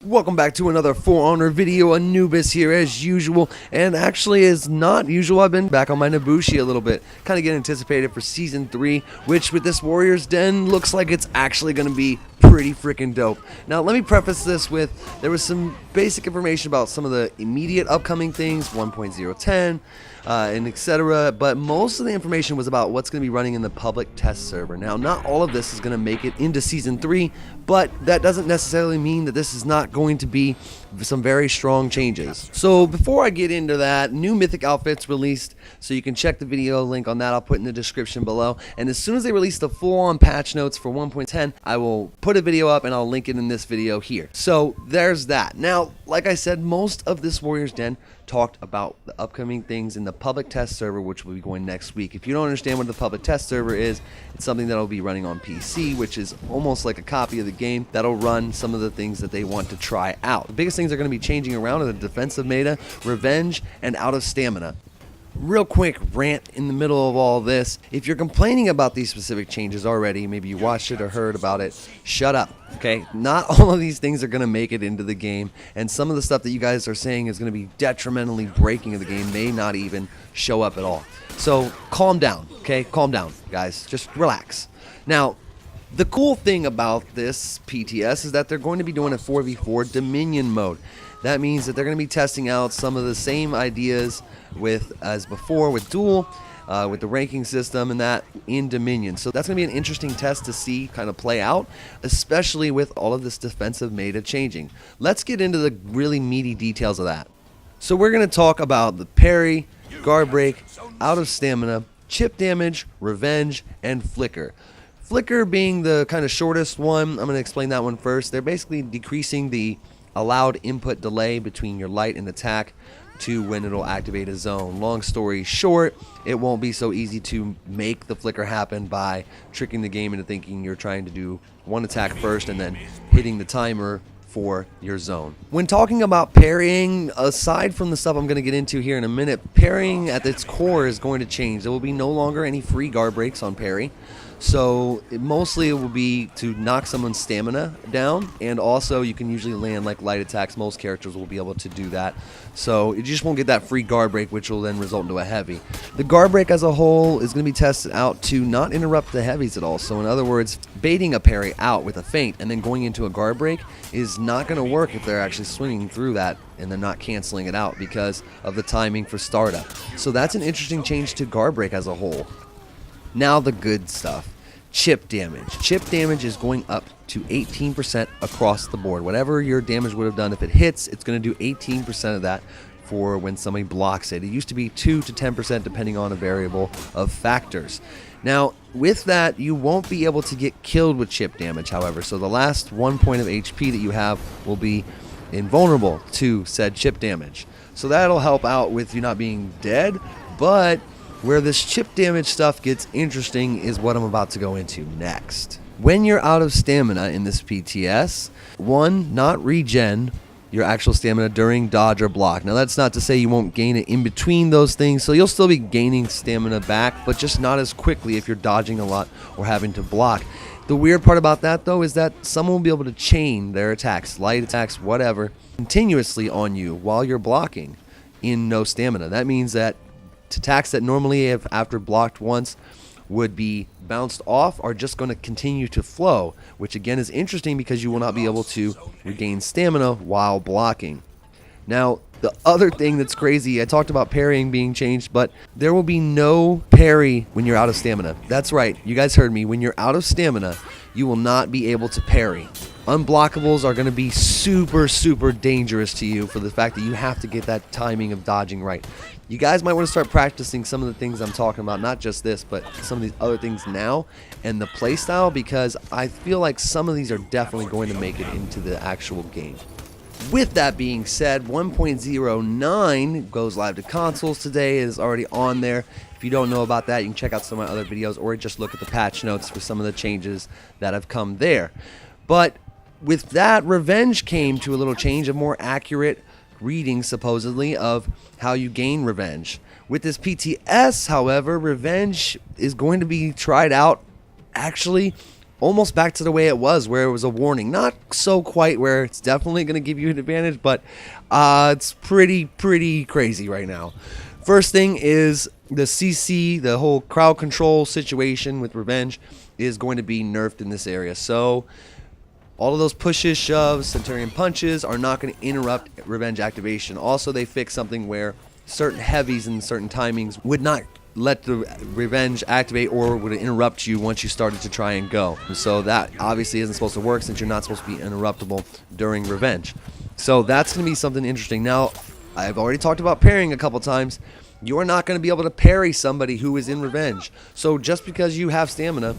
Welcome back to another For Honor video. Anubis here as usual, and actually as not usual, I've been back on my Nabushi a little bit, kind of getting anticipated for Season 3, which with this Warrior's Den looks like it's actually going to be pretty freaking dope. Now let me preface this with, there was some basic information about some of the immediate upcoming things, 1.010, and etc., but most of the information was about what's going to be running in the public test server. Now not all of this is going to make it into Season 3, but that doesn't necessarily mean that this is not going to be some very strong changes. So before I get into that, new mythic outfits released, so you can check the video link on that. I'll put in the description below, and as soon as they release the full-on patch notes for 1.10, I will put a video up and I'll link it in this video here. So there's that. Now like I said, most of this Warrior's Den talked about the upcoming things in the public test server, which will be going next week. If you don't understand what the public test server is, it's something that'll be running on PC, which is almost like a copy of the game that'll run some of the things that they want to try out. The biggest things are going to be changing around are the defensive meta, revenge, and out of stamina. Real quick rant in the middle of all this. If you're complaining about these specific changes already, maybe you watched it or heard about it, shut up, okay? Not all of these things are going to make it into the game, and some of the stuff that you guys are saying is going to be detrimentally breaking the game may not even show up at all. So calm down, okay? Calm down, guys. Just relax. Now, the cool thing about this PTS is that they're going to be doing a 4v4 Dominion mode. That means that they're going to be testing out some of the same ideas as before with Duel, with the ranking system and that in Dominion. So that's going to be an interesting test to see kind of play out, especially with all of this defensive meta changing. Let's get into the really meaty details of that. So we're going to talk about the parry, guard break, out of stamina, chip damage, revenge, and flicker. Flicker being the kind of shortest one. I'm going to explain that one first. They're basically decreasing the allowed input delay between your light and attack to when it'll activate a zone. Long story short, it won't be so easy to make the flicker happen by tricking the game into thinking you're trying to do one attack first and then hitting the timer for your zone. When talking about parrying, aside from the stuff I'm going to get into here in a minute, parrying at its core is going to change. There will be no longer any free guard breaks on parry. So mostly it will be to knock someone's stamina down, and also you can usually land like light attacks. Most characters will be able to do that. So you just won't get that free guard break, which will then result into a heavy. The guard break as a whole is going to be tested out to not interrupt the heavies at all. So in other words, baiting a parry out with a feint and then going into a guard break is not going to work if they're actually swinging through that and they're not canceling it out because of the timing for startup. So that's an interesting change to guard break as a whole. Now the good stuff. Chip damage. Chip damage is going up to 18% across the board. Whatever your damage would have done, if it hits, it's going to do 18% of that for when somebody blocks it. It used to be 2 to 10% depending on a variable of factors. Now, with that, you won't be able to get killed with chip damage, however. So the last 1 point of HP that you have will be invulnerable to said chip damage. So that'll help out with you not being dead, but where this chip damage stuff gets interesting is what I'm about to go into next. When you're out of stamina in this PTS, one, not regen your actual stamina during dodge or block. Now that's not to say you won't gain it in between those things, so you'll still be gaining stamina back, but just not as quickly if you're dodging a lot or having to block. The weird part about that though is that someone will be able to chain their attacks, light attacks, whatever, continuously on you while you're blocking in no stamina. That means that attacks that normally, if after blocked once, would be bounced off are just going to continue to flow, which again is interesting because you will not be able to regain stamina while blocking. Now, the other thing that's crazy, I talked about parrying being changed, but there will be no parry when you're out of stamina. That's right, you guys heard me. When you're out of stamina, you will not be able to parry. Unblockables are going to be super, super dangerous to you for the fact that you have to get that timing of dodging right. You guys might want to start practicing some of the things I'm talking about, not just this, but some of these other things now and the playstyle, because I feel like some of these are definitely going to make it into the actual game. With that being said, 1.09 goes live to consoles today. It is already on there. If you don't know about that, you can check out some of my other videos or just look at the patch notes for some of the changes that have come there. But with that, Revenge came to a little change, a more accurate reading, supposedly, of how you gain revenge. With this PTS, however, Revenge is going to be tried out actually almost back to the way it was, where it was a warning. Not so quite where it's definitely going to give you an advantage, but it's pretty crazy right now. First thing is the CC, the whole crowd control situation with Revenge is going to be nerfed in this area. So all of those pushes, shoves, Centurion punches are not going to interrupt Revenge activation. Also, they fixed something where certain heavies and certain timings would not let the Revenge activate or would interrupt you once you started to try and go. So that obviously isn't supposed to work since you're not supposed to be interruptible during Revenge. So that's going to be something interesting. Now, I've already talked about parrying a couple times. You are not going to be able to parry somebody who is in Revenge. So just because you have stamina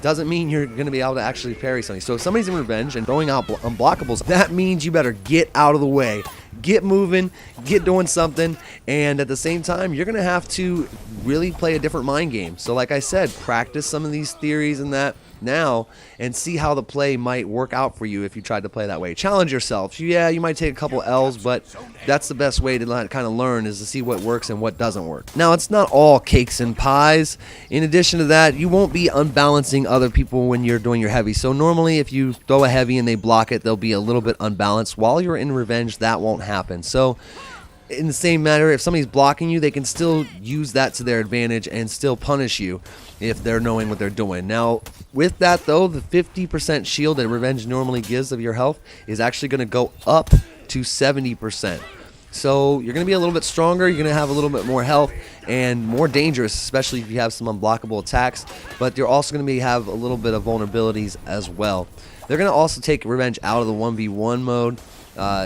doesn't mean you're going to be able to actually parry somebody. So if somebody's in Revenge and throwing out unblockables, that means you better get out of the way. Get moving, get doing something, and at the same time, you're going to have to really play a different mind game. So like I said, practice some of these theories and that now and see how the play might work out for you if you tried to play that way. Challenge yourself. Yeah, you might take a couple L's, but that's the best way to kind of learn, is to see what works and what doesn't work. Now, it's not all cakes and pies. In addition to that, you won't be unbalancing other people when you're doing your heavy. So normally if you throw a heavy and they block it, they'll be a little bit unbalanced. While you're in Revenge, that won't happen. So in the same matter, if somebody's blocking you, they can still use that to their advantage and still punish you if they're knowing what they're doing. Now, with that though, the 50% shield that Revenge normally gives of your health is actually going to go up to 70%. So you're going to be a little bit stronger, you're going to have a little bit more health and more dangerous, especially if you have some unblockable attacks, but you're also going to have a little bit of vulnerabilities as well. They're going to also take Revenge out of the 1v1 mode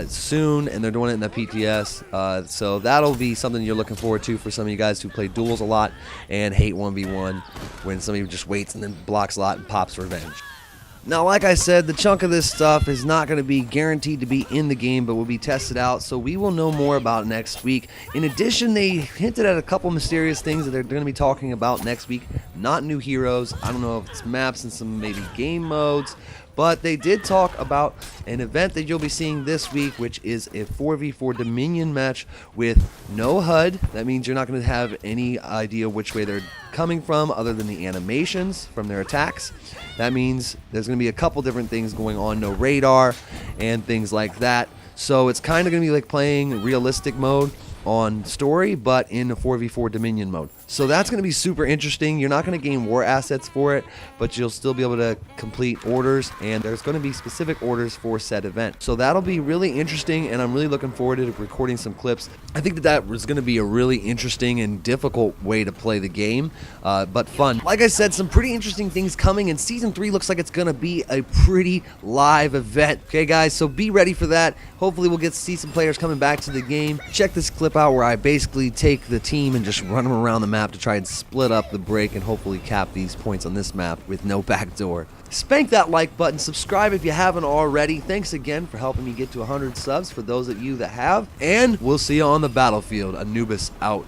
soon, and they're doing it in the PTS, so that'll be something you're looking forward to for some of you guys who play duels a lot and hate 1v1 when somebody just waits and then blocks a lot and pops Revenge. Now, like I said, the chunk of this stuff is not going to be guaranteed to be in the game, but will be tested out, so we will know more about next week. In addition, they hinted at a couple mysterious things that they're going to be talking about next week. Not new heroes. I don't know if it's maps and some maybe game modes, but they did talk about an event that you'll be seeing this week, which is a 4v4 Dominion match with no HUD. That means you're not going to have any idea which way they're coming from other than the animations from their attacks. That means there's going to be a couple different things going on, no radar and things like that. So it's kind of going to be like playing realistic mode on story, but in a 4v4 Dominion mode. So that's going to be super interesting. You're not going to gain war assets for it, but you'll still be able to complete orders, and there's going to be specific orders for said event. So that'll be really interesting, and I'm really looking forward to recording some clips. I think that was going to be a really interesting and difficult way to play the game, but fun. Like I said, some pretty interesting things coming, and Season 3 looks like it's going to be a pretty live event. Okay, guys, so be ready for that. Hopefully we'll get to see some players coming back to the game. Check this clip out where I basically take the team and just run them around the map to try and split up the break and hopefully cap these points on this map with no backdoor. Spank that like button, subscribe if you haven't already. Thanks again for helping me get to 100 subs for those of you that have, and we'll see you on the battlefield. Anubis out.